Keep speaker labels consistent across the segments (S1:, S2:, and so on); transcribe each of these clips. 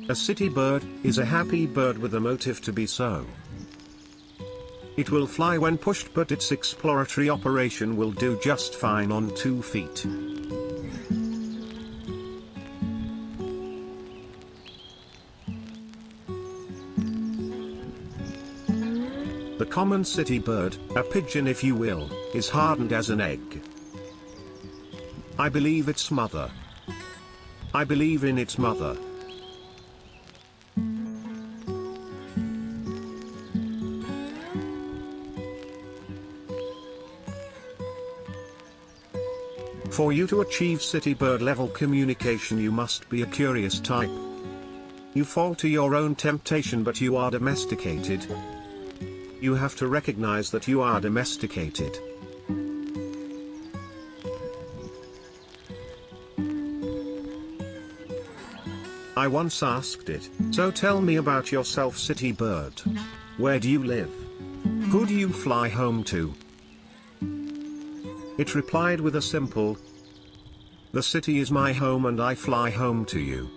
S1: A city bird is a happy bird with a motive to be so. It will fly when pushed, but its exploratory operation will do just fine on 2 feet. The common city bird, a pigeon if you will, is hardened as an egg. I believe its mother. I believe in its mother. For you to achieve city bird level communication, you must be a curious type. You fall to your own temptation, but you are domesticated. You have to recognize that you are domesticated. I once asked it, "So tell me about yourself, city bird. Where do you live? Who do you fly home to?" It replied with a simple, "The city is my home and I fly home to you."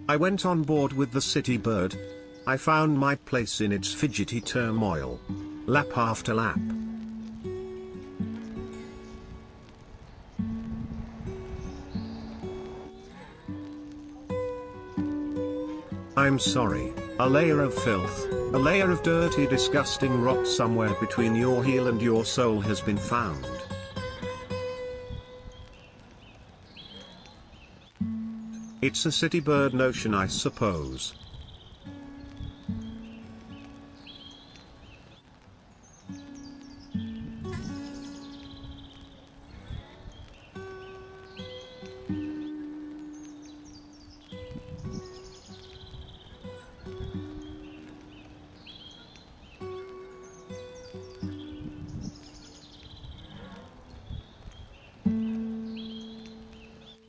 S1: I went on board with the city bird. I found my place in its fidgety turmoil, lap after lap. I'm sorry, a layer of filth, a layer of dirty, disgusting rot somewhere between your heel and your soul has been found. It's a city bird notion, I suppose.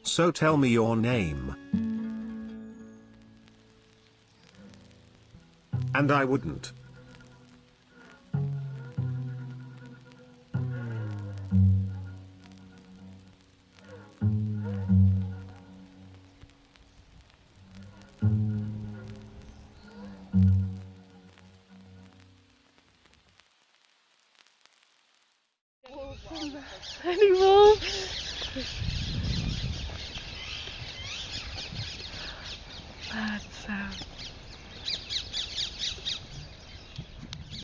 S1: So tell me your name. And I wouldn't.
S2: Anymore. Bad sound.